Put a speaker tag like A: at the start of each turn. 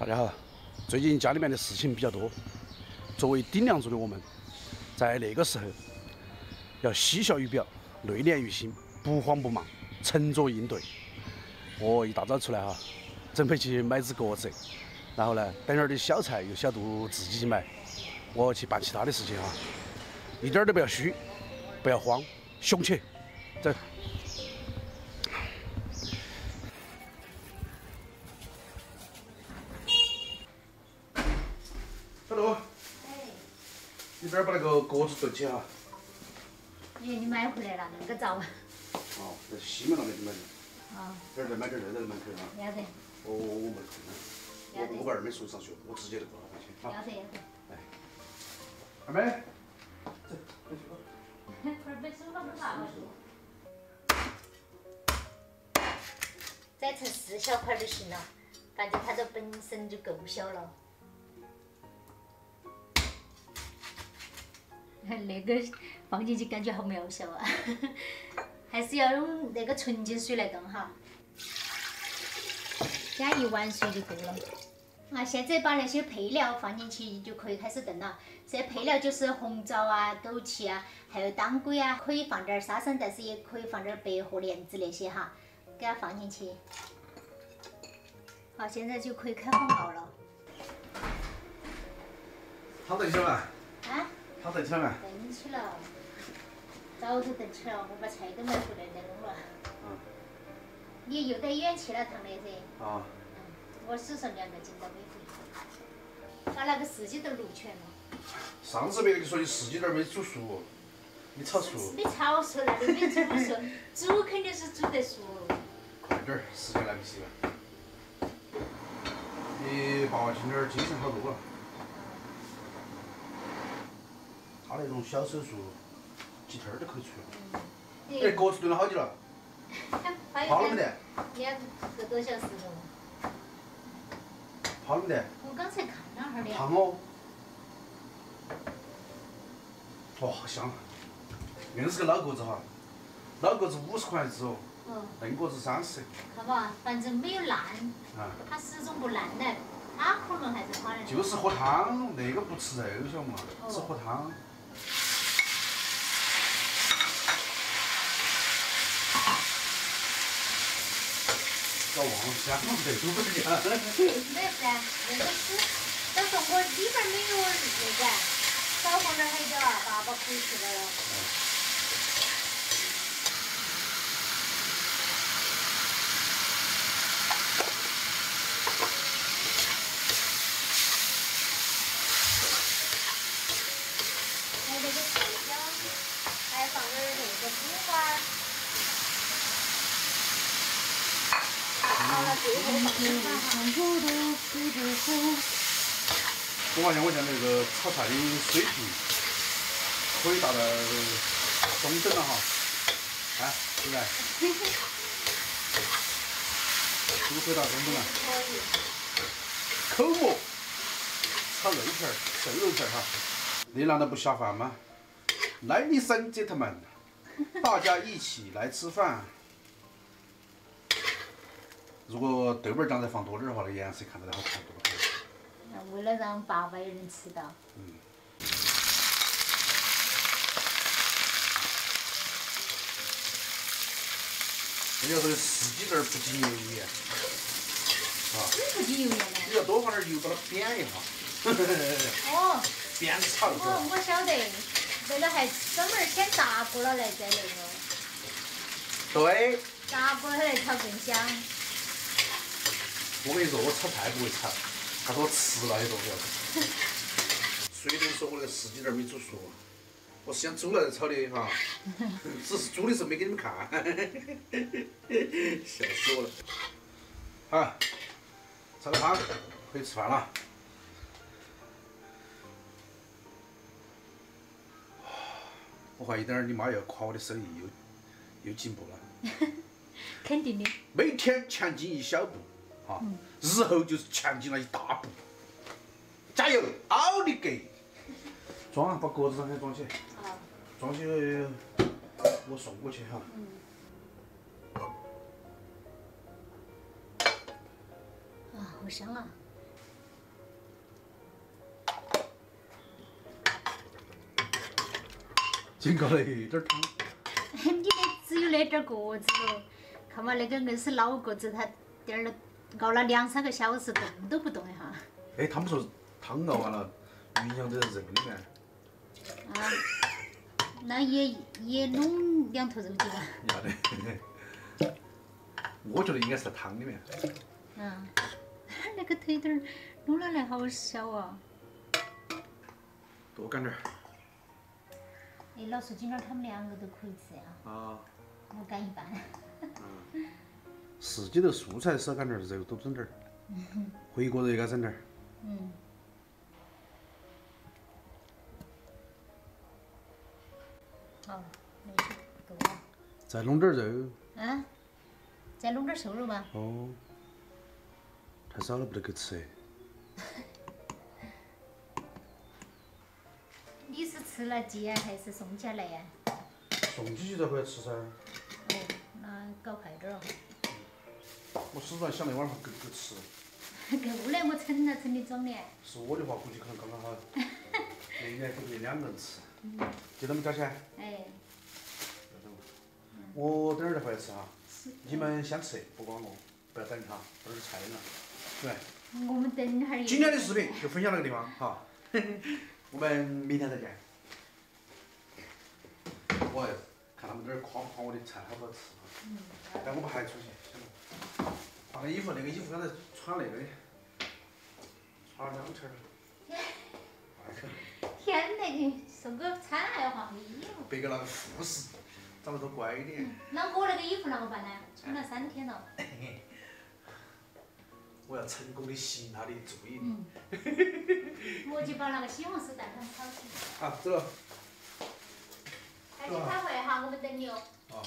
A: 大家好，最近家里面的事情比较多。作为顶梁柱的我们，在那个时候要嬉笑于表，内敛于心，不慌不忙，沉着应对。我一大早出来哈，准备去买只鸽子，然后呢，等会儿的小菜又晓得自己买，我去办其他的事情哈，一点儿都不要虚，不要慌，雄起，走。 小罗，
B: 哎，
A: 你这儿把那个鸽子炖起哈。
B: 哎，你买回来了，那么个早啊？
A: 哦，在西门那边就买的。
B: 啊，
A: 这儿再买点儿，在门口哈。
B: 要得，
A: 我没空呢。我个儿没送上学，我直接就过来回去。
B: 要得，要得。
A: 哎，二妹，走，回去吧。
B: 快没手了，没办法再盛4小块就行了，反正它这本身就够小了。那个放进去感觉好渺小啊，还是要用那个纯净水来炖哈，加1碗水就够了。啊，现在把那些配料放进去就可以开始炖了。这些配料就是红枣啊、枸杞啊，还有当归啊，可以放点沙参，但是也可以放点百合、莲子那些哈，给它放进去。好，现在就可以开火熬了。
A: 汤炖起了吗？
B: 啊？
A: 汤炖起了吗？
B: 炖起了，早就炖起了，我把菜都买回来再弄了。
A: 嗯。
B: 你又得远去了趟的噻。
A: 啊。
B: 我手上2个斤都没回，把那个四季豆卤全了。
A: 上次没跟你说你四季豆没煮熟，你炒熟。
B: 没炒熟，那都没煮熟，煮肯定是煮得熟。
A: 快点儿，时间来不及了。你爸今天精神好多了。他那种小手术，几天就可以出了。哎，鸽子炖了好久了？好了没得
B: ？2个多小时了。
A: 好了没得？
B: 我刚才看了哈儿的。
A: 烫哦。哇，好香！硬是个老鸽子哈，老鸽子50块一只哦。
B: 哦。
A: 嫩鸽子30。
B: 看吧，反正没有烂。
A: 啊。它
B: 始终不烂的，它可能还是它的。
A: 就是喝汤，那个不吃肉，晓得嘛？只喝汤。搞忘了香不得多呀？
B: 没事，那个是，但是我里边没有那个，少放点海椒啊，爸爸可以吃了哟。还有那个菜椒，还放点那个葱花。好了，最后放点哈。
A: 我发现我现在那个炒菜的水平可以达到中等了哈，看，对不对？是不是可以达中等了？
B: 可以。
A: 口蘑炒肉片儿，瘦肉片儿哈。你难道不下饭吗？Ladies and gentlemen， 大家一起来吃饭。如果豆瓣酱再放多点的话，那颜色看起来好看多了。
B: 为了让爸爸也能吃到。嗯。
A: 人家说的4季豆不经油盐，啊。
B: 不经油盐呢？
A: 你要多放点油，把它煸一下。
B: 哦。
A: 煸炒是吧？
B: 我晓得，为了还专门先炸过了来再那个。
A: 对。
B: 炸过了来炒更香。
A: 我跟你说，我炒菜不会炒，他说我吃那些东西。谁能说我那个4季豆没煮熟？我是想煮了再炒的哈，只是煮的时候没给你们看，笑死我了。好，炒个汤，可以吃饭了。我怀疑等会儿你妈又要夸我的手艺又进步了。
B: 肯定的。
A: 每天前进1小步。啊，日后就是前进了1大步，加油，奥利给！装啊，把鸽子上先装起。啊。装起，我送过去哈。
B: 啊，好香啊！
A: 经过了一点儿汤。
B: 你的只有那点儿个子喽，看嘛，那个硬是老个子，它点儿熬了2、3个小时，动都不动一下。
A: 哎，他们说汤熬完了，营养都在肉里面。
B: 啊，那也弄2坨肉进来。
A: 要得。我觉得应该是在汤里面。
B: 嗯，那个腿墩儿弄了来好小啊！
A: 多干点儿。
B: 哎，老说今儿他们2个都可以吃呀。
A: 啊。
B: 我干一半。
A: 四季的蔬菜少干点儿，肉多整点儿。回锅肉也该整点儿。
B: 嗯。好，没事，够了。
A: 再弄点儿肉。
B: 啊？再弄点儿瘦肉嘛。
A: 哦。太少了不得够吃。
B: 你是吃了鸡呀，还是送起来呀？
A: 送起去才回来吃噻。
B: 哦，那搞快点儿哦。
A: 我始终想那晚上够吃。
B: 够了，我称了称的装的。
A: 是我的话，估计可能刚刚好。那应该可以2个人吃。就这么交钱。
B: 哎。
A: 我等会儿再回来吃哈。你们先吃，不管我，不要等哈，这儿菜了，对。
B: 我们等会儿。
A: 今天的视频就分享到这个地方，好。我们明天再见。我看他们在这儿夸夸我的菜好不好吃。但我们还出去。换个衣服，那个衣服刚才穿那个的，穿了2圈了。
B: 天哪，你送个餐还要换衣服？
A: 别个那个护士长得多乖一点。
B: 那我那个衣服啷个办呢？穿了3天了。
A: 我要成功的吸引他的注意
B: 力。我就把那个西红柿蛋汤炒起。
A: 好，走了。
B: 赶紧开会哈，我们等你哦。
A: 好。